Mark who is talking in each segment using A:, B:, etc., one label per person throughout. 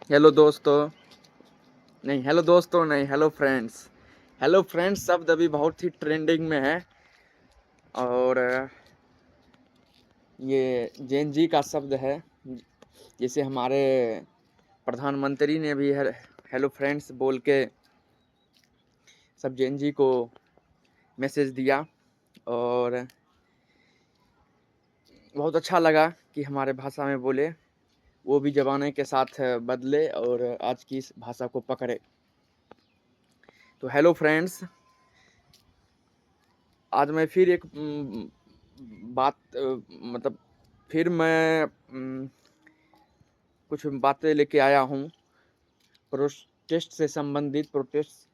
A: Hello दोस्तों नहीं hello दोस्तों नहीं हेलो फ्रेंड्स। हेलो फ्रेंड्स शब्द अभी बहुत ही ट्रेंडिंग में है और ये जेन जी का शब्द है। जैसे हमारे प्रधानमंत्री ने भी हेलो फ्रेंड्स बोल के सब जेन जी को मैसेज दिया और बहुत अच्छा लगा कि हमारे भाषा में बोले, वो भी ज़माने के साथ बदले और आज की इस भाषा को पकड़े। तो हेलो फ्रेंड्स, आज मैं फिर एक बात मतलब फिर मैं कुछ बातें लेके आया हूँ प्रोटेस्ट से संबंधित, प्रोटेस्ट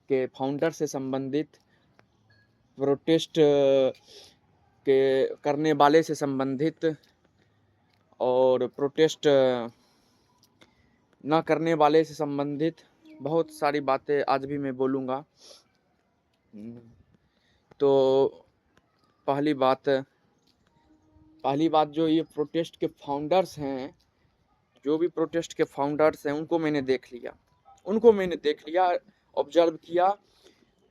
A: के फाउंडर से संबंधित, प्रोटेस्ट के करने वाले से संबंधित और प्रोटेस्ट न करने वाले से संबंधित बहुत सारी बातें आज भी मैं बोलूँगा। तो पहली बात जो ये प्रोटेस्ट के फाउंडर्स हैं, जो भी प्रोटेस्ट के फाउंडर्स हैं उनको मैंने देख लिया, ऑब्जर्व किया,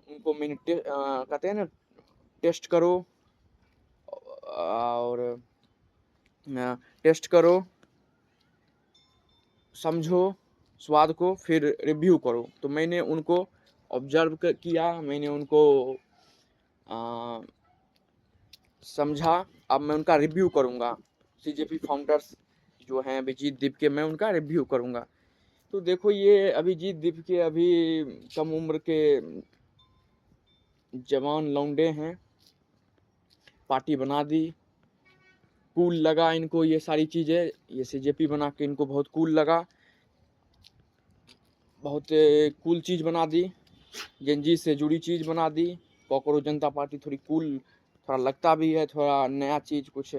A: उनको मैंने कहते हैं ना, टेस्ट करो और टेस्ट करो, समझो स्वाद को, फिर रिव्यू करो। तो मैंने उनको ऑब्जर्व किया, मैंने उनको समझा, अब मैं उनका रिव्यू करूँगा। सीजेपी फाउंडर्स जो हैं अभिजीत दीप के, मैं उनका रिव्यू करूँगा। तो देखो, ये अभिजीत दीप के अभी कम उम्र के जवान लौंडे हैं, पार्टी बना दी, कूल लगा इनको ये सारी चीज़ें, ये सीजेपी बना के इनको बहुत कूल लगा, बहुत कूल चीज़ बना दी, जेनजी से जुड़ी चीज़ बना दी। कॉकरोच जनता पार्टी थोड़ी कूल थोड़ा लगता भी है, थोड़ा नया चीज़ कुछ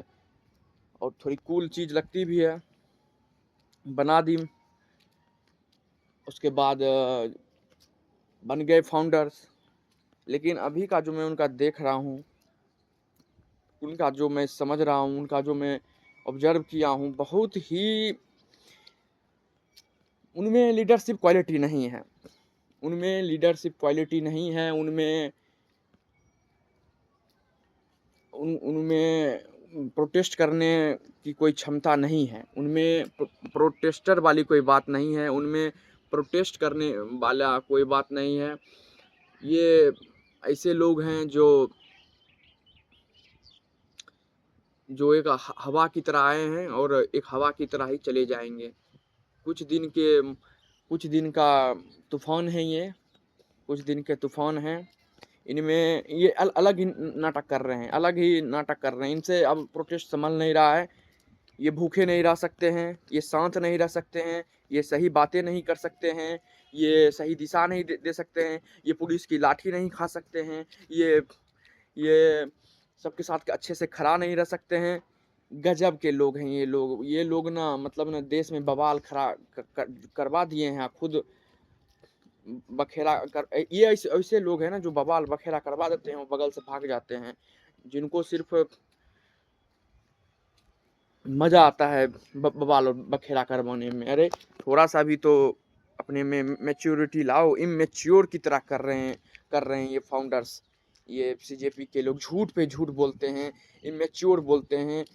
A: और थोड़ी कूल चीज़ लगती भी है, बना दी। उसके बाद बन गए फाउंडर्स। लेकिन अभी का जो मैं उनका देख रहा हूँ, उनका जो मैं समझ रहा हूँ, उनका जो मैं ऑब्जर्व किया हूँ, बहुत ही उनमें लीडरशिप क्वालिटी नहीं है, उनमें प्रोटेस्ट करने की कोई क्षमता नहीं है, उनमें प्रोटेस्टर वाली कोई बात नहीं है, उनमें प्रोटेस्ट करने वाला कोई बात नहीं है। ये ऐसे लोग हैं जो एक हवा की तरह आए हैं और एक हवा की तरह ही चले जाएंगे। कुछ दिन का तूफान है ये, कुछ दिन के तूफान हैं। इनमें ये अलग ही नाटक कर रहे हैं, इनसे अब प्रोटेस्ट संभल नहीं रहा है। ये भूखे नहीं रह सकते हैं, ये शांत नहीं रह सकते हैं, ये सही बातें नहीं कर सकते हैं, ये सही दिशा नहीं दे सकते हैं, ये पुलिस की लाठी नहीं खा सकते हैं, ये सबके साथ अच्छे से खड़ा नहीं रह सकते हैं। गजब के लोग हैं ये लोग ना, मतलब ना, देश में बवाल खड़ा करवा दिए हैं खुद। बखेड़ा कर ये ऐसे लोग हैं ना जो बवाल बखेड़ा करवा देते हैं और बगल से भाग जाते हैं, जिनको सिर्फ मजा आता है बवाल और बखेड़ा करवाने में। अरे थोड़ा सा भी तो अपने में मैच्योरिटी लाओ। इमेच्योर की तरह कर रहे हैं ये फाउंडर्स, ये सीजेपी के लोग झूठ पे झूठ बोलते हैं, इमेच्योर बोलते हैं,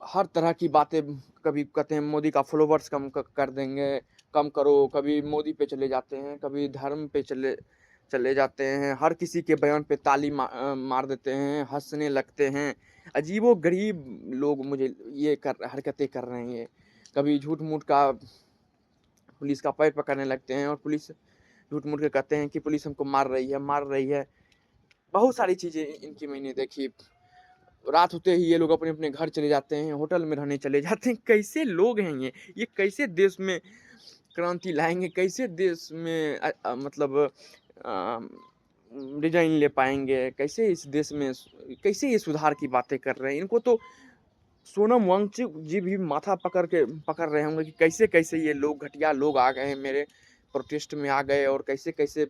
A: हर तरह की बातें। कभी कहते हैं मोदी का फॉलोवर्स कम कर देंगे, कम करो, कभी मोदी पे चले जाते हैं, कभी धर्म पे चले जाते हैं, हर किसी के बयान पे ताली मार देते हैं, हंसने लगते हैं। अजीबो गरीब लोग मुझे ये हरकतें कर रहे हैं। कभी झूठ मूठ का पुलिस का पैर पकड़ने लगते हैं और पुलिस झूठ मूठ के कहते हैं कि पुलिस हमको मार रही है। बहुत सारी चीज़ें इनकी मैंने देखी। रात होते ही ये लोग अपने अपने घर चले जाते हैं, होटल में रहने चले जाते हैं। कैसे लोग हैं ये कैसे देश में क्रांति लाएंगे, कैसे देश में मतलब डिजाइन ले पाएंगे, कैसे इस देश में कैसे ये सुधार की बातें कर रहे हैं। इनको तो सोनम वांगचुक जी भी माथा पकड़ रहे होंगे कि कैसे कैसे ये लोग, घटिया लोग आ गए हैं, मेरे प्रोटेस्ट में आ गए और कैसे कैसे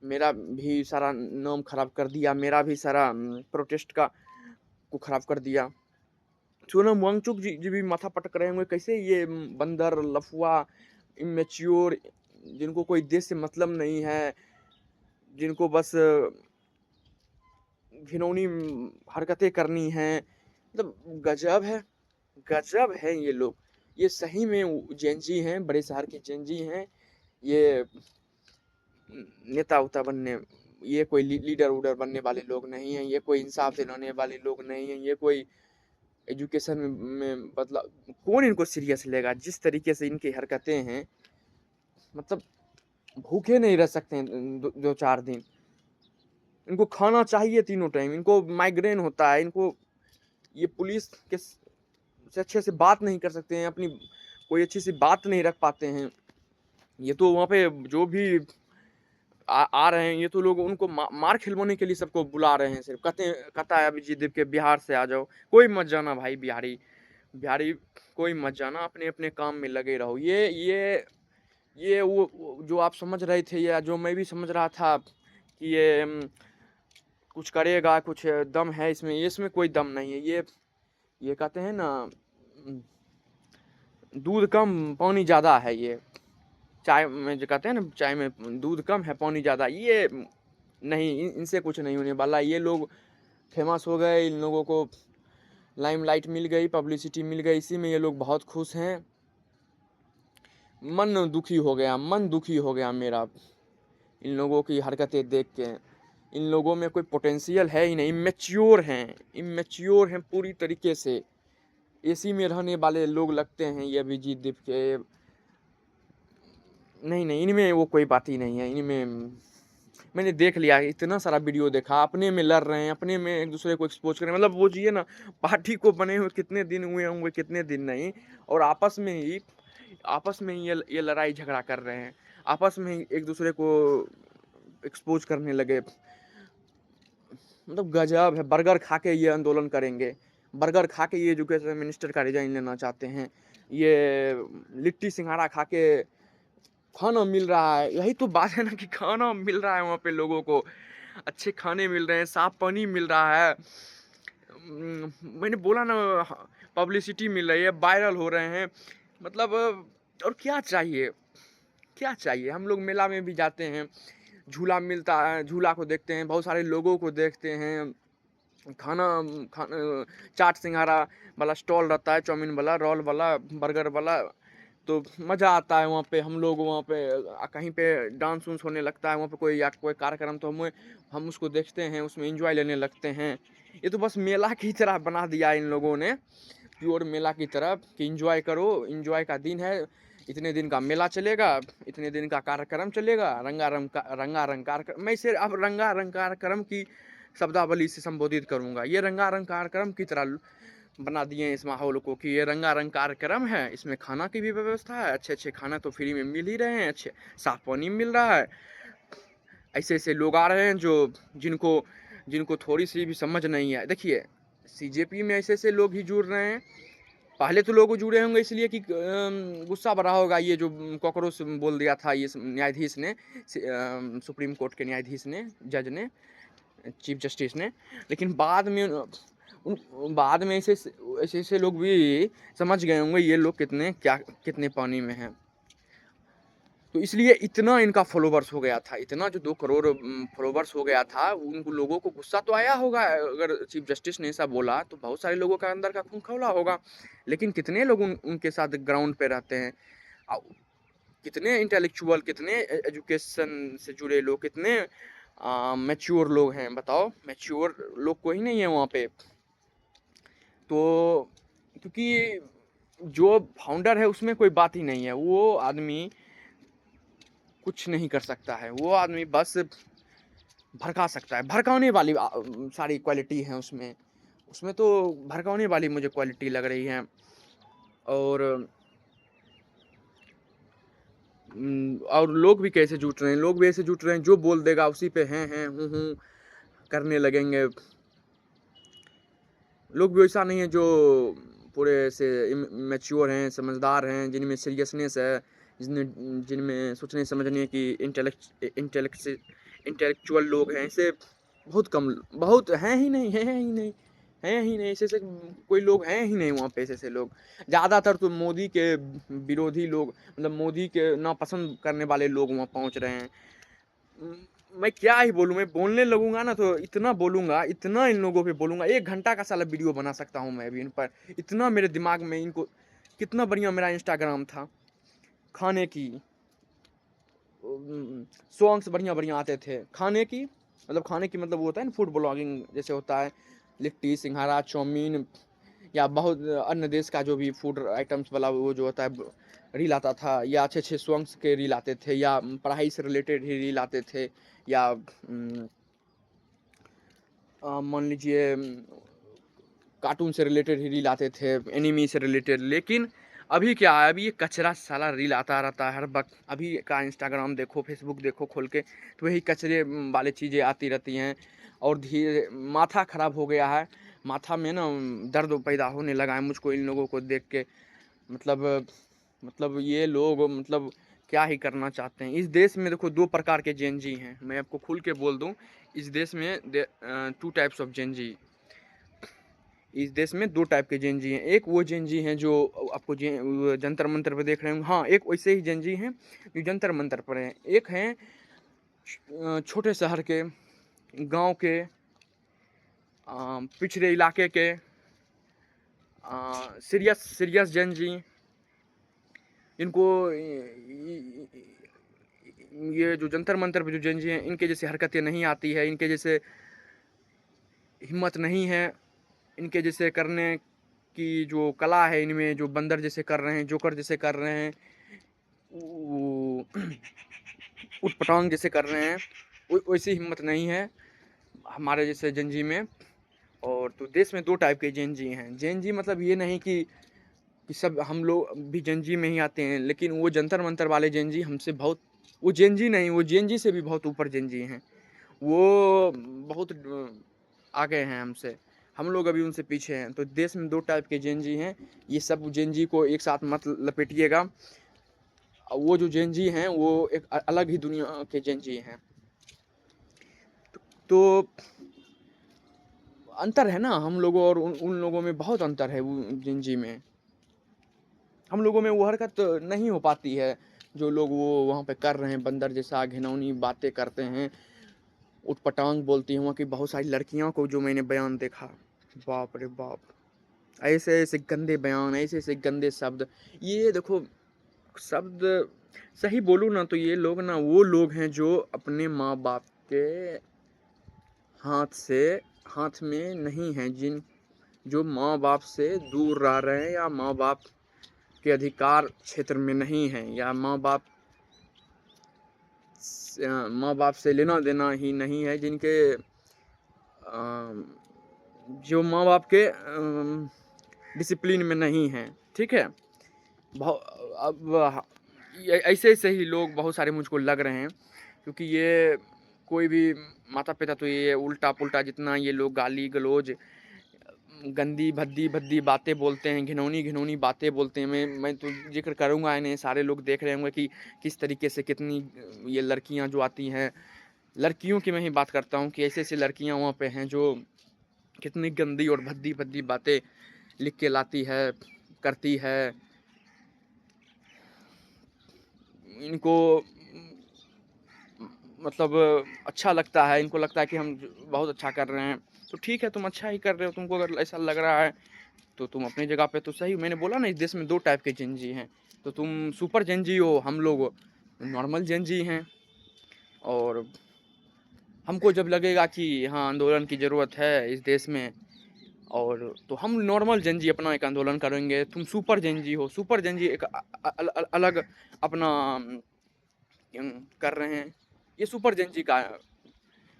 A: मेरा भी सारा नाम खराब कर दिया, मेरा भी सारा प्रोटेस्ट को खराब कर दिया। सोनम वांगचुक जी भी माथा पटक रहे होंगे, कैसे ये बंदर, लफुआ, इमैच्योर, जिनको कोई देश से मतलब नहीं है, जिनको बस घिनौनी हरकतें करनी हैं, मतलब गजब है ये लोग। ये सही में जेन ज़ी हैं, बड़े शहर के जेन ज़ी हैं। ये नेता-वेता बनने, ये कोई लीडर-वूडर बनने वाले लोग नहीं हैं, ये कोई इंसाफ दिलाने वाले लोग नहीं हैं, ये कोई एजुकेशन में बदलाव, कौन इनको सीरियस लेगा? जिस तरीके से इनकी हरकतें हैं, मतलब भूखे नहीं रह सकते हैं 2-4 दिन। इनको खाना चाहिए तीनों टाइम, इनको माइग्रेन होता है, इनको ये पुलिस के से अच्छे से बात नहीं कर सकते हैं, अपनी कोई अच्छी सी बात नहीं रख पाते हैं। ये तो वहाँ पे जो भी आ रहे हैं, ये तो लोग उनको मार खिलवाने के लिए सबको बुला रहे हैं सिर्फ। कहता है अभिजीत देव के बिहार से आ जाओ। कोई मत जाना भाई बिहारी, बिहारी कोई मत जाना, अपने-अपने काम में लगे रहो। ये वो जो आप समझ रहे थे, या जो मैं भी समझ रहा था कि ये कुछ करेगा, कुछ दम है इसमें कोई दम नहीं है। ये कहते हैं ना, दूध कम पानी ज़्यादा है ये। चाय में जो कहते हैं ना, चाय में दूध कम है पानी ज़्यादा, ये नहीं, इनसे कुछ नहीं होने वाला। ये लोग फेमस हो गए, इन लोगों को लाइमलाइट मिल गई, पब्लिसिटी मिल गई, इसी में ये लोग बहुत खुश हैं। मन दुखी हो गया मेरा इन लोगों की हरकतें देख के। इन लोगों में कोई पोटेंशियल है ही नहीं, इमेच्योर हैं पूरी तरीके से। एसी में रहने वाले लोग लगते हैं ये अभिजीत देव के। नहीं, इनमें वो कोई बात ही नहीं है। इनमें मैंने देख लिया, इतना सारा वीडियो देखा, अपने में लड़ रहे हैं, अपने में एक दूसरे को एक्सपोज कर रहे हैं। मतलब वो चाहिए ना, पार्टी को बने हुए कितने दिन हुए होंगे, कितने दिन नहीं, और आपस में ही ये लड़ाई झगड़ा कर रहे हैं, आपस में ही एक दूसरे को एक्सपोज करने लगे। मतलब गजब है। बर्गर खा के ये आंदोलन करेंगे, बर्गर खा के ये एजुकेशन मिनिस्टर का रिजाइन लेना चाहते हैं, ये लिट्टी सिंघाड़ा खा के खाना मिल रहा है। यही तो बात है ना कि खाना मिल रहा है वहाँ पे लोगों को, अच्छे खाने मिल रहे हैं, साफ पानी मिल रहा है। मैंने बोला ना, पब्लिसिटी मिल रही है, वायरल हो रहे हैं, मतलब और क्या चाहिए, क्या चाहिए? हम लोग मेला में भी जाते हैं, झूला मिलता है, झूला को देखते हैं, बहुत सारे लोगों को देखते हैं, खाना चाट सिंघाड़ा वाला स्टॉल रहता है, चाउमीन वाला, रोल वाला, बर्गर वाला, तो मज़ा आता है वहाँ पे। हम लोग वहाँ पे कहीं पे डांस उंस होने लगता है वहाँ पे, कोई कार्यक्रम, तो हम उसको देखते हैं, उसमें एंजॉय लेने लगते हैं। ये तो बस मेला की तरह बना दिया इन लोगों ने, प्योर मेला की तरह, कि एंजॉय करो, एंजॉय का दिन है, इतने दिन का मेला चलेगा, इतने दिन का कार्यक्रम चलेगा, रंगारंग कार्यक्रम। मैं इसे अब रंगारंग कार्यक्रम की शब्दावली से संबोधित करूँगा। ये रंगारंग कार्यक्रम की तरह बना दिए हैं इस माहौल को, कि ये रंगारंग कार्यक्रम है, इसमें खाना की भी व्यवस्था है, अच्छे खाना तो फ्री में मिल ही रहे हैं, अच्छे साफ पानी मिल रहा है। ऐसे लोग आ रहे हैं जो जिनको जिनको थोड़ी सी भी समझ नहीं है। देखिए, सीजेपी में ऐसे लोग ही जुड़ रहे हैं। पहले तो लोग जुड़े होंगे इसलिए कि गुस्सा भरा होगा, ये जो कॉकरोच बोल दिया था ये न्यायाधीश ने, सुप्रीम कोर्ट के न्यायाधीश ने, जज ने, चीफ जस्टिस ने। लेकिन बाद में ऐसे लोग भी समझ गए होंगे ये लोग कितने पानी में हैं। तो इसलिए इतना इनका फॉलोवर्स हो गया था, इतना जो 2 करोड़ फॉलोवर्स हो गया था, उन लोगों को गुस्सा तो आया होगा। अगर चीफ जस्टिस ने ऐसा बोला तो बहुत सारे लोगों का अंदर का खून खौला होगा। लेकिन कितने लोग उनके साथ ग्राउंड पे रहते हैं, कितने इंटेलेक्चुअल, कितने एजुकेशन से जुड़े लोग, कितने मैच्योर लोग हैं, बताओ। मैच्योर लोग कोई नहीं है वहाँ पे। तो क्योंकि जो फाउंडर है उसमें कोई बात ही नहीं है, वो आदमी कुछ नहीं कर सकता है, वो आदमी बस भड़का सकता है। भड़काने वाली सारी क्वालिटी है उसमें तो भड़काने वाली मुझे क्वालिटी लग रही है। और लोग भी कैसे जुट रहे हैं, लोग भी ऐसे जुट रहे हैं, जो बोल देगा उसी पे हैं हूँ करने लगेंगे। लोग भी वैसा नहीं है जो पूरे से मैच्योर हैं, समझदार हैं, जिनमें सीरियसनेस है, जिनमें सोचने समझने की इंटेलेक्चुअल लोग हैं, ऐसे बहुत कम, बहुत हैं ही नहीं। हैं ही नहीं, ऐसे कोई लोग हैं ही नहीं वहाँ पे, ऐसे लोग। ज़्यादातर तो मोदी के विरोधी लोग, मतलब मोदी के नापसंद करने वाले लोग वहाँ पहुँच रहे हैं। उम, मैं क्या ही बोलूँ, मैं बोलने लगूँगा ना तो इतना बोलूँगा, इतना इन लोगों पे बोलूँगा, 1 घंटा का साला वीडियो बना सकता हूँ मैं अभी इन पर। इतना मेरे दिमाग में इनको, कितना बढ़िया मेरा इंस्टाग्राम था, खाने की सॉन्ग्स बढ़िया-बढ़िया आते थे। खाने की मतलब, खाने की मतलब वो होता है ना फूड ब्लॉगिंग जैसे होता है, लिट्टी, सिंघाड़ा, चाउमीन या बहुत अन्य देश का जो भी फूड आइटम्स वाला वो जो होता है रील आता था, या अच्छे-अच्छे सॉन्ग्स के रील आते थे, या पढ़ाई से रिलेटेड ही रील आते थे, या मान लीजिए कार्टून से रिलेटेड ही रील आते थे, एनिमी से रिलेटेड। लेकिन अभी क्या है, अभी ये कचरा साला रील आता रहता है हर वक़्त। अभी का इंस्टाग्राम देखो, फेसबुक देखो खोल के, तो वही कचरे वाली चीज़ें आती रहती हैं। और धीरे माथा ख़राब हो गया है, माथा में ना दर्द पैदा होने लगा है मुझको इन लोगों को देख के। मतलब ये लोग मतलब क्या ही करना चाहते हैं। इस देश में देखो 2 प्रकार के जेन ज़ी हैं, मैं आपको खुल के बोल दूँ। इस देश में 2 टाइप्स ऑफ जेन ज़ी, इस देश में 2 टाइप के जेन ज़ी हैं। एक वो जेन ज़ी हैं जो आपको जंतर मंतर पे देख रहे होंगे। हाँ, एक वैसे ही जेन ज़ी हैं जो जंतर मंतर पर हैं। एक हैं छोटे शहर के, गाँव के, पिछड़े इलाके के, सीरियस सीरियस जेन ज़ी। इनको ये जो जंतर मंतर पे जो जेन ज़ी हैं, इनके जैसी हरकतें नहीं आती है, इनके जैसे हिम्मत नहीं है, इनके जैसे करने की जो कला है इनमें, जो बंदर जैसे कर रहे हैं, जोकर जैसे कर रहे हैं, वो उटपटांग जैसे कर रहे हैं, वैसी हिम्मत नहीं है हमारे जैसे जेन में। और तो देश में 2 टाइप के जेन हैं। जेन मतलब ये नहीं कि सब हम लोग भी जेन में ही आते हैं, लेकिन वो जंतर मंतर वाले जेन हमसे बहुत, वो जेन नहीं, वो जेन से भी बहुत ऊपर जेन हैं। वो बहुत आगे हैं हमसे, हम लोग अभी उनसे पीछे हैं। तो देश में 2 टाइप के जेन हैं। ये सब जेन को एक साथ मत लपेटिएगा। वो जो जेन हैं वो एक अलग ही दुनिया के जेन हैं। तो अंतर है ना हम लोगों और उन लोगों में, बहुत अंतर है वो जेन में। हम लोगों में वो हरकत नहीं हो पाती है जो लोग वो वहाँ पे कर रहे हैं, बंदर जैसा घिनौनी बातें करते हैं, उटपटांग बोलती हैं वहाँ की बहुत सारी लड़कियों को, जो मैंने बयान देखा, बाप रे बाप, ऐसे ऐसे गंदे बयान, ऐसे ऐसे गंदे शब्द। ये देखो शब्द सही बोलूँ ना तो ये लोग ना वो लोग हैं जो अपने माँ बाप के हाथ में नहीं हैं, जो माँ बाप से दूर रह रहे हैं, या माँ बाप के अधिकार क्षेत्र में नहीं हैं, या माँ बाप से लेना देना ही नहीं है, जिनके जो माँ बाप के डिसिप्लिन में नहीं हैं। ठीक है, अब ऐसे ऐसे ही लोग बहुत सारे मुझको लग रहे हैं, क्योंकि ये कोई भी माता पिता तो ये उल्टा पुल्टा जितना ये लोग गाली गलौज, गंदी भद्दी भद्दी बातें बोलते हैं, घिनौनी घिनौनी बातें बोलते हैं। मैं तो जिक्र करूँगा इन्हें, सारे लोग देख रहे होंगे कि किस तरीके से कितनी ये लड़कियां जो आती हैं, लड़कियों की मैं ही बात करता हूँ, कि ऐसे ऐसे लड़कियां वहाँ पे हैं जो कितनी गंदी और भद्दी भद्दी बातें लिख के लाती है, करती है। इनको मतलब अच्छा लगता है, इनको लगता है कि हम बहुत अच्छा कर रहे हैं। तो ठीक है, तुम अच्छा ही कर रहे हो, तुमको अगर ऐसा लग रहा है तो तुम अपनी जगह पे तो सही। मैंने बोला ना इस देश में 2 टाइप के जेन ज़ी हैं, तो तुम सुपर जेन ज़ी हो, हम लोग नॉर्मल जेन ज़ी हैं। और हमको जब लगेगा कि हाँ आंदोलन की ज़रूरत है इस देश में, और तो हम नॉर्मल जेन ज़ी अपना एक आंदोलन करेंगे। तुम सुपर जेन ज़ी हो, सुपर जेन ज़ी एक अलग अपना कर रहे हैं। ये सुपर जेन ज़ी का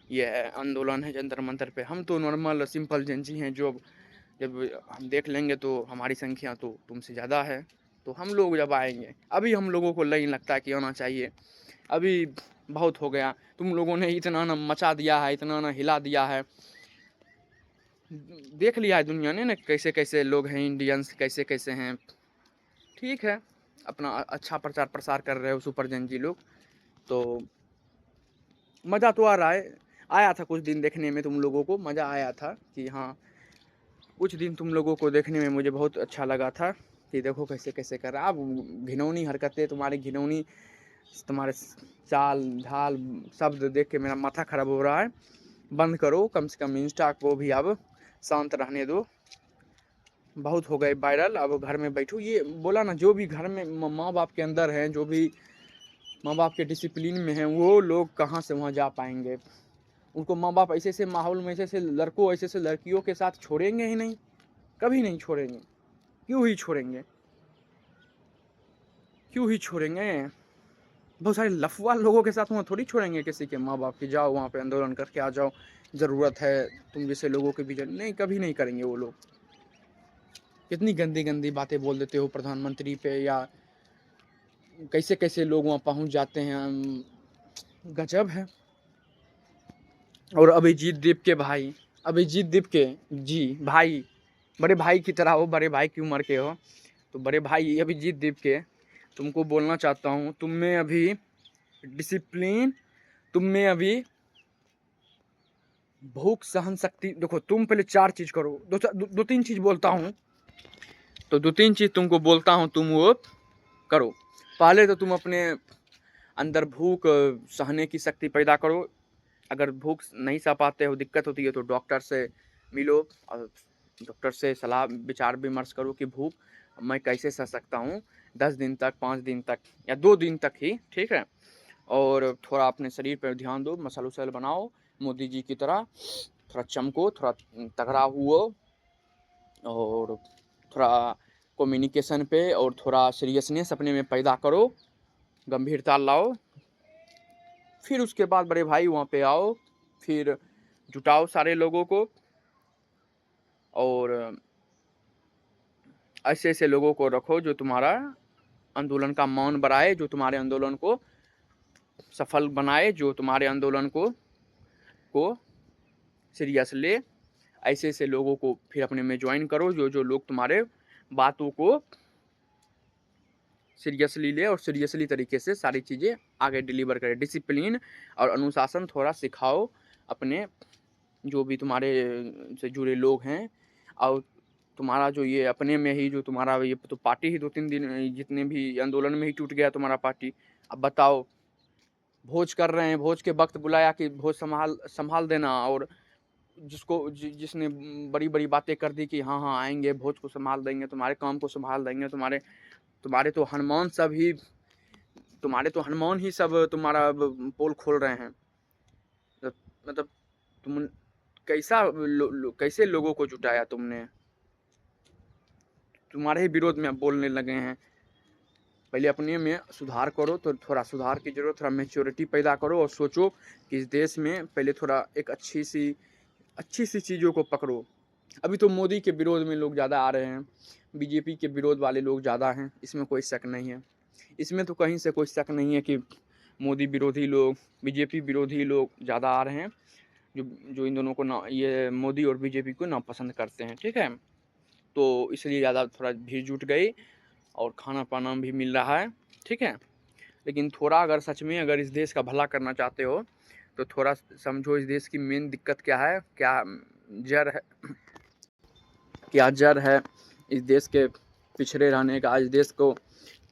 A: ये आंदोलन है जंतर मंतर पे। हम तो नॉर्मल सिंपल जेन ज़ी हैं, जो जब हम देख लेंगे तो हमारी संख्या तो तुमसे ज़्यादा है, तो हम लोग जब आएंगे, अभी हम लोगों को नहीं लगता है कि आना चाहिए। अभी बहुत हो गया, तुम लोगों ने इतना ना मचा दिया है, इतना ना हिला दिया है, देख लिया है दुनिया ने ना कैसे कैसे लोग हैं, इंडियंस कैसे कैसे हैं। ठीक है, अपना अच्छा प्रचार प्रसार कर रहे हो सुपर जेन जी लोग, तो मज़ा तो आ रहा है। आया था कुछ दिन देखने में, तुम लोगों को मज़ा आया था कि हाँ कुछ दिन तुम लोगों को देखने में मुझे बहुत अच्छा लगा था कि देखो कैसे कैसे कर रहा। अब घिनौनी हरकतें तुम्हारी, घिनौनी तुम्हारे चाल ढाल शब्द देख के मेरा माथा खराब हो रहा है। बंद करो, कम से कम इंस्टा को भी अब शांत रहने दो। बहुत हो गए वायरल, अब घर में बैठो। ये बोला ना, जो भी घर में माँ बाप के अंदर हैं, जो भी माँ बाप के डिसिप्लिन में हैं, वो लोग कहाँ से वहाँ जा पाएंगे। उनको माँ बाप ऐसे से माहौल में, ऐसे से लड़कों, ऐसे से लड़कियों के साथ छोड़ेंगे ही नहीं, कभी नहीं छोड़ेंगे। क्यों ही छोड़ेंगे, क्यों ही छोड़ेंगे। बहुत सारे लफुआ लोगों के साथ वहाँ थोड़ी छोड़ेंगे किसी के माँ बाप की, जाओ वहाँ पे आंदोलन करके आ जाओ, ज़रूरत है तुम जैसे लोगों के बीच। नहीं, कभी नहीं करेंगे वो लोग। कितनी गंदी गंदी बातें बोल देते हो प्रधानमंत्री पे, या कैसे कैसे लोग वहाँ पहुँच जाते हैं, गजब है। और अभिजीत दीप के भाई, अभिजीत दीप के जी भाई, बड़े भाई की तरह हो, बड़े भाई की उम्र के हो, तो बड़े भाई अभिजीत दीप के तुमको बोलना चाहता हूँ, तुम में अभी डिसिप्लिन, तुम में अभी भूख सहन शक्ति, देखो तुम पहले 4 चीज करो। दो तीन चीज बोलता हूँ, तो 2-3 चीज तुमको बोलता हूँ, तुम वो करो। पहले तो तुम अपने अंदर भूख सहने की शक्ति पैदा करो। अगर भूख नहीं सह पाते हो, दिक्कत होती है, तो डॉक्टर से मिलो और डॉक्टर से सलाह विचार विमर्श करो कि भूख मैं कैसे सह सकता हूँ 10 दिन तक, 5 दिन तक, या 2 दिन तक ही, ठीक है। और थोड़ा अपने शरीर पर ध्यान दो, मसल उसल बनाओ मोदी जी की तरह, थोड़ा चमको, थोड़ा तगड़ा हुओ, और थोड़ा कम्युनिकेशन पे और थोड़ा सीरियसनेस अपने में पैदा करो, गंभीरता लाओ। फिर उसके बाद बड़े भाई वहाँ पे आओ, फिर जुटाओ सारे लोगों को, और ऐसे ऐसे लोगों को रखो जो तुम्हारा आंदोलन का मान बढ़ाए, जो तुम्हारे आंदोलन को सफल बनाए, जो तुम्हारे आंदोलन को सीरियस ले। ऐसे ऐसे लोगों को फिर अपने में ज्वाइन करो, जो जो लोग तुम्हारे बातों को सीरियसली ले और सीरियसली तरीके से सारी चीज़ें आगे डिलीवर करे। डिसिप्लिन और अनुशासन थोड़ा सिखाओ अपने जो भी तुम्हारे से जुड़े लोग हैं। और तुम्हारा जो ये अपने में ही जो तुम्हारा ये तो पार्टी ही 2-3 दिन जितने भी आंदोलन में ही टूट गया तुम्हारा पार्टी। अब बताओ, भोज कर रहे हैं, भोज के वक्त बुलाया कि भोज संभाल देना, और जिसने बड़ी बड़ी बातें कर दी कि हाँ हाँ आएंगे, भोज को संभाल देंगे, तुम्हारे काम को संभाल देंगे, तुम्हारे तो हनुमान सब ही, तुम्हारे तो हनुमान ही सब तुम्हारा पोल खोल रहे हैं। मतलब तुम कैसे लोगों को जुटाया तुमने, तुम्हारे ही विरोध में बोलने लगे हैं। पहले अपने में सुधार करो, तो थोड़ा सुधार की जरूरत, थोड़ा मैच्योरिटी पैदा करो, और सोचो कि इस देश में पहले थोड़ा एक अच्छी सी चीज़ों को पकड़ो। अभी तो मोदी के विरोध में लोग ज़्यादा आ रहे हैं, बीजेपी के विरोध वाले लोग ज़्यादा हैं, इसमें कोई शक नहीं है। इसमें तो कहीं से कोई शक नहीं है कि मोदी विरोधी लोग, बीजेपी विरोधी लोग ज़्यादा आ रहे हैं, जो इन दोनों को ना, ये मोदी और बीजेपी को नापसंद करते हैं, ठीक है। तो इसलिए ज़्यादा थोड़ा भीड़ जुट गई, और खाना पाना भी मिल रहा है, ठीक है। लेकिन थोड़ा अगर सच में अगर इस देश का भला करना चाहते हो, तो थोड़ा समझो इस देश की मेन दिक्कत क्या है, क्या जड़ है, क्या जड़ है इस देश के पिछड़े रहने का, इस देश को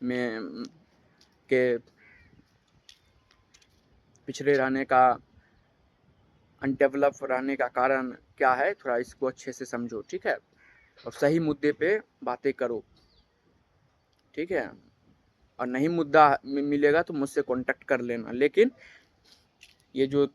A: में के पिछड़े रहने का, अनडेवलप रहने का कारण क्या है, थोड़ा इसको अच्छे से समझो, ठीक है। और सही मुद्दे पे बातें करो, ठीक है। और नहीं मुद्दा मिलेगा तो मुझसे कांटेक्ट कर लेना। लेकिन ये जो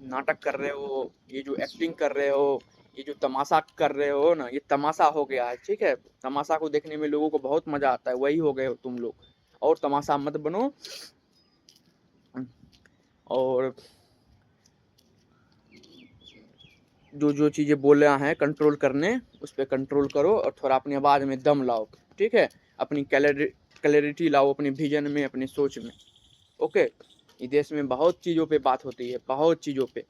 A: नाटक कर रहे हो, ये जो एक्टिंग कर रहे हो, ये जो तमाशा कर रहे हो ना, ये तमाशा हो गया है, ठीक है। तमाशा को देखने में लोगों को बहुत मजा आता है, वही हो गए हो तुम लोग। और तमाशा मत बनो, और जो जो चीज़ें बोल रहा है कंट्रोल करने, उस पर कंट्रोल करो, और थोड़ा अपनी आवाज़ में दम लाओ, ठीक है। अपनी क्लैरिटी लाओ अपने विजन में, अपनी सोच में, ओके। इस देश में बहुत चीज़ों पे बात होती है, बहुत चीज़ों पे,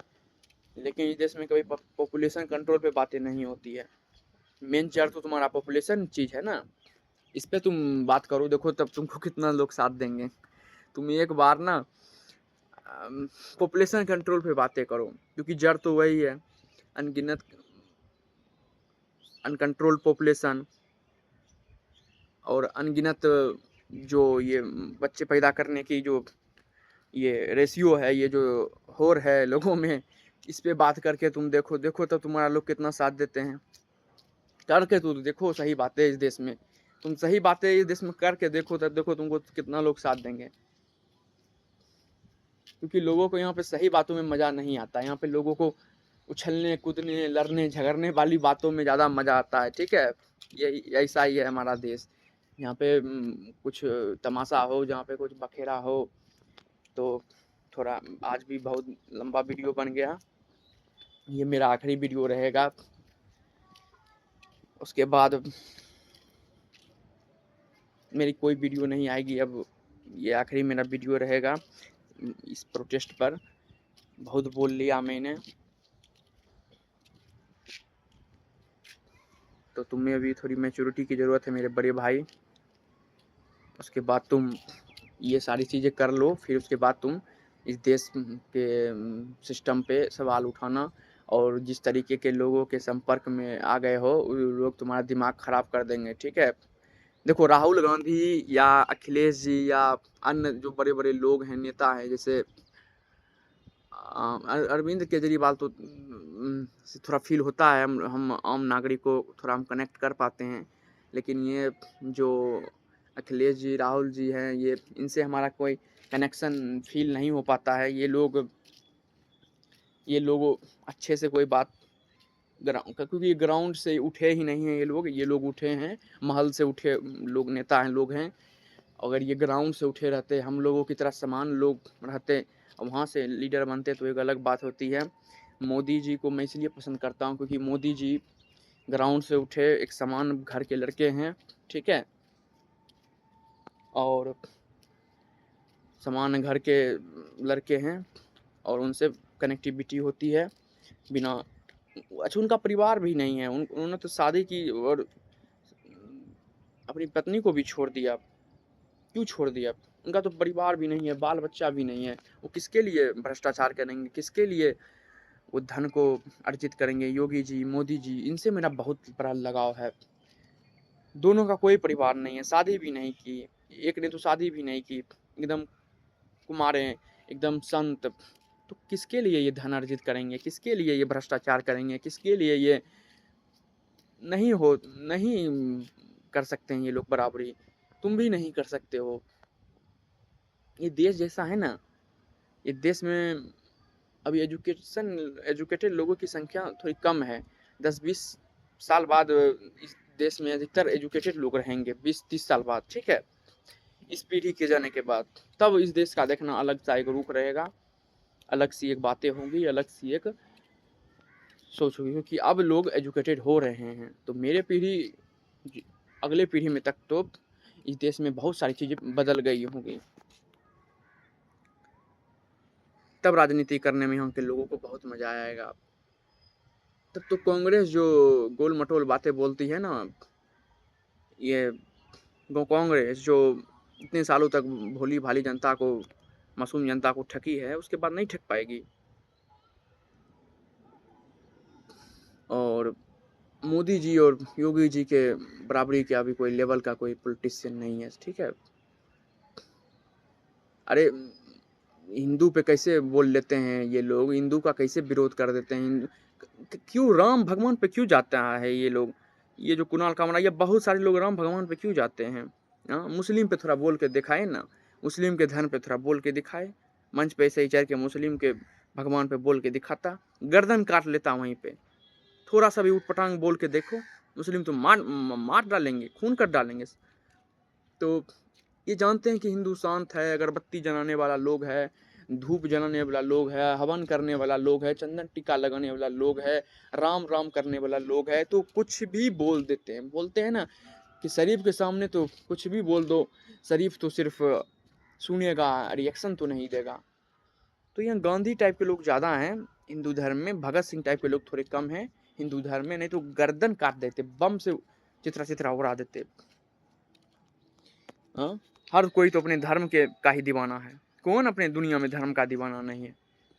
A: लेकिन इस देश में कभी पॉपुलेशन कंट्रोल पे बातें नहीं होती है। मेन जड़ तो तुम्हारा पॉपुलेशन चीज़ है ना, इस पे तुम बात करो, देखो तब तुमको कितना लोग साथ देंगे। तुम एक बार ना पॉपुलेशन कंट्रोल पे बातें करो, क्योंकि जड़ तो वही है। अनगिनत अनकंट्रोल पॉपुलेशन और अनगिनत जो ये बच्चे पैदा करने की जो ये रेशियो है, ये जो होड़ है लोगों में, इस पे बात करके तुम देखो तो तुम्हारा लोग कितना साथ देते हैं। करके तो देखो सही बातें इस देश में, तुम सही बातें इस देश में करके देखो, तब देखो तुमको कितना लोग साथ देंगे। क्योंकि लोगों को यहाँ पे सही बातों में मजा नहीं आता, यहाँ पे लोगों को उछलने कूदने लड़ने झगड़ने वाली बातों में ज़्यादा मजा आता है। ठीक है, यही ऐसा ही है हमारा देश। यहाँ पे कुछ तमाशा हो, जहाँ पे कुछ बखेड़ा हो, तो थोड़ा आज भी बहुत लंबा वीडियो बन गया, ये मेरा आखिरी वीडियो रहेगा। उसके बाद मेरी कोई वीडियो नहीं आएगी, अब ये आखिरी मेरा वीडियो रहेगा इस प्रोटेस्ट पर। बहुत बोल लिया मैंने, तो तुम्हें अभी थोड़ी मैच्योरिटी की ज़रूरत है मेरे बड़े भाई। उसके बाद तुम ये सारी चीज़ें कर लो, फिर उसके बाद तुम इस देश के सिस्टम पे सवाल उठाना, और जिस तरीके के लोगों के संपर्क में आ गए हो वो लोग तुम्हारा दिमाग ख़राब कर देंगे। ठीक है, देखो राहुल गांधी या अखिलेश जी या अन्य जो बड़े बड़े लोग हैं, नेता हैं, जैसे अरविंद केजरीवाल, तो से थोड़ा फील होता है, हम आम नागरिक को थोड़ा हम कनेक्ट कर पाते हैं। लेकिन ये जो अखिलेश जी, राहुल जी हैं, ये इनसे हमारा कोई कनेक्शन फील नहीं हो पाता है। ये लोग अच्छे से कोई बात क्योंकि ग्राउंड से उठे ही नहीं हैं ये लोग उठे हैं महल से उठे लोग, नेता हैं, लोग हैं। अगर ये ग्राउंड से उठे रहते, हम लोगों की तरह समान लोग रहते और वहाँ से लीडर बनते, तो एक अलग बात होती है। मोदी जी को मैं इसलिए पसंद करता हूँ क्योंकि मोदी जी ग्राउंड से उठे एक समान घर के लड़के हैं। ठीक है, और समान घर के लड़के हैं और उनसे कनेक्टिविटी होती है बिना। अच्छा, उनका परिवार भी नहीं है, उन्होंने तो शादी की और अपनी पत्नी को भी छोड़ दिया। क्यों छोड़ दिया? उनका तो परिवार भी नहीं है, बाल बच्चा भी नहीं है। वो किसके लिए भ्रष्टाचार करेंगे, किसके लिए वो धन को अर्जित करेंगे? योगी जी, मोदी जी, इनसे मेरा बहुत बड़ा लगाव है। दोनों का कोई परिवार नहीं है, शादी भी नहीं की, एक ने तो शादी भी नहीं की, एकदम कुमारे, एकदम संत। तो किसके लिए ये धन अर्जित करेंगे, किसके लिए ये भ्रष्टाचार करेंगे, किसके लिए ये नहीं कर सकते हैं ये लोग बराबरी। तुम भी नहीं कर सकते हो। ये देश जैसा है ना, ये देश में अभी एजुकेटेड लोगों की संख्या थोड़ी कम है। 10-20 साल बाद इस देश में अधिकतर एजुकेटेड लोग रहेंगे, 20-30 साल बाद। ठीक है, इस पीढ़ी के जाने के बाद तब इस देश का देखना अलग सा एक रूप रहेगा, अलग सी एक बातें होंगी, अलग सी एक सोच होगी, क्योंकि अब लोग एजुकेटेड हो रहे हैं। तो मेरे पीढ़ी अगले पीढ़ी में तक तो इस देश में बहुत सारी चीज़ें बदल गई होंगी, तब राजनीति करने में यहाँ के लोगों को बहुत मजा आएगा। तब तो कांग्रेस जो गोल मटोल बातें बोलती है ना, ये कांग्रेस जो इतने सालों तक भोली भाली जनता को, मासूम जनता को ठगी है, उसके बाद नहीं ठग पाएगी। और मोदी जी और योगी जी के बराबरी के अभी कोई लेवल का कोई पॉलिटिशियन नहीं है। ठीक है, अरे हिंदू पे कैसे बोल लेते हैं ये लोग, हिंदू का कैसे विरोध कर देते हैं। क्यों राम भगवान पे क्यों जाता है ये लोग? ये जो कुणाल कामरा, ये बहुत सारे लोग राम भगवान पे क्यों जाते हैं? हाँ, मुस्लिम पे थोड़ा बोल के दिखाए ना, मुस्लिम के धर्म पे थोड़ा बोल के दिखाए। मंच पे ऐसे ही चढ़ के मुस्लिम के भगवान पे बोल के दिखाता, गर्दन काट लेता वहीं पे। थोड़ा सा भी उटपटांग बोल के देखो, मुस्लिम तो मार डालेंगे, खून कर डालेंगे। तो ये जानते हैं कि हिंदू शांत है, अगरबत्ती जलाने वाला लोग है, धूप जलाने वाला लोग है, हवन करने वाला लोग है, चंदन टीका लगाने वाला लोग है, राम राम करने वाला लोग है, तो कुछ भी बोल देते हैं। बोलते हैं ना कि शरीफ के सामने तो कुछ भी बोल दो, शरीफ तो सिर्फ सुनेगा, रिएक्शन तो नहीं देगा। तो यहाँ गांधी टाइप के लोग ज़्यादा हैं हिंदू धर्म में, भगत सिंह टाइप के लोग थोड़े कम हैं हिंदू धर्म में। नहीं तो गर्दन काट देते, बम से चित्रा चित्रा उड़ा देते। हाँ, हर कोई तो अपने धर्म के का ही दीवाना है। कौन अपने दुनिया में धर्म का दीवाना नहीं है?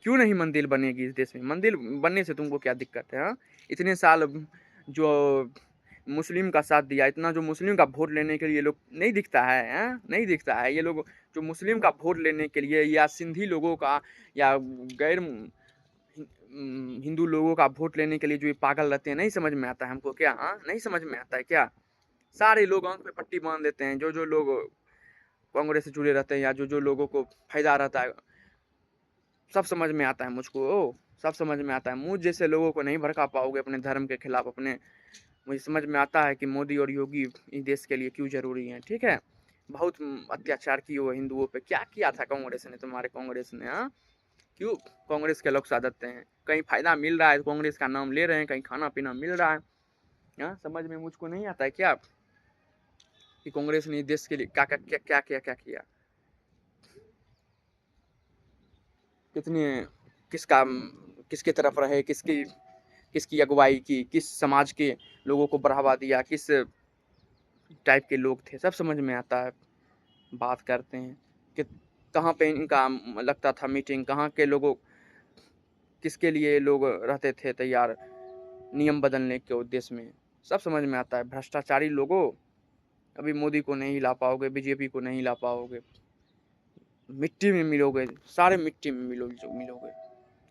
A: क्यों नहीं मंदिर बनेगी इस देश में? मंदिर बनने से तुमको क्या दिक्कत है? हाँ, इतने साल जो मुस्लिम का साथ दिया, इतना जो मुस्लिम का वोट लेने के लिए लोग नहीं दिखता है, हैं? नहीं दिखता है। ये लोग जो मुस्लिम का वोट लेने के लिए या सिंधी लोगों का या गैर हिंदू लोगों का वोट लेने के लिए जो ये पागल रहते हैं, नहीं समझ में आता है हमको क्या? हाँ, नहीं समझ में आता है क्या? सारे लोग आंख पे पट्टी बांध देते हैं, जो लोग कांग्रेस से जुड़े रहते हैं या जो लोगों को फायदा रहता है, सब समझ में आता है मुझको। सब समझ में आता है। मुझ जैसे लोगों को नहीं भड़का पाओगे अपने धर्म के खिलाफ। अपने मुझे समझ में आता है कि मोदी और योगी इस देश के लिए क्यों जरूरी हैं, ठीक है। बहुत अत्याचार किए हुए हिंदुओं पे। क्या किया था कांग्रेस ने, तुम्हारे कांग्रेस ने? हाँ, क्यों कांग्रेस के लोग साथ देते हैं? कहीं फायदा मिल रहा है तो कांग्रेस का नाम ले रहे हैं, कहीं खाना पीना मिल रहा है। हाँ, समझ में मुझको नहीं आता है क्या कि कांग्रेस ने देश के लिए क्या क्या क्या क्या क्या क्या किया? कितने किसका किसके तरफ रहे, किसकी किसकी अगुवाई की, किस समाज के लोगों को बढ़ावा दिया, किस टाइप के लोग थे, सब समझ में आता है। बात करते हैं कि कहाँ पे इनका लगता था मीटिंग, कहाँ के लोगों किसके लिए लोग रहते थे तैयार नियम बदलने के उद्देश्य में, सब समझ में आता है। भ्रष्टाचारी लोगों, अभी मोदी को नहीं ला पाओगे, बीजेपी को नहीं ला पाओगे, मिट्टी में मिलोगे, सारे मिट्टी में मिलोगे।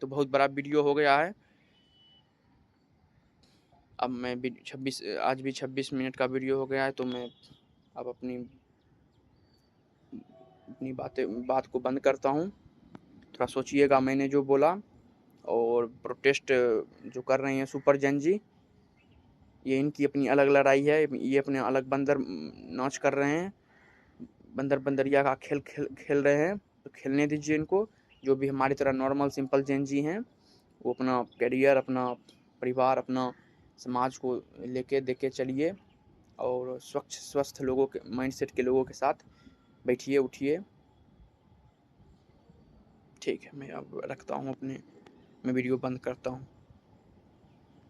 A: तो बहुत बड़ा वीडियो हो गया है। अब मैं आज भी 26 मिनट का वीडियो हो गया है, तो मैं अब अपनी अपनी बात को बंद करता हूँ। थोड़ा सोचिएगा मैंने जो बोला। और प्रोटेस्ट जो कर रहे हैं सुपर जन जी, ये इनकी अपनी अलग लड़ाई है। ये अपने अलग बंदर नाच कर रहे हैं, बंदर बंदरिया का खेल रहे हैं, तो खेलने दीजिए इनको। जो भी हमारी तरह नॉर्मल सिंपल जैन जी हैं, वो अपना करियर, अपना परिवार, अपना समाज को लेके देके चलिए, और स्वच्छ स्वस्थ लोगों के माइंडसेट के लोगों के साथ बैठिए उठिए। ठीक है, मैं अब रखता हूँ मैं वीडियो बंद करता हूँ।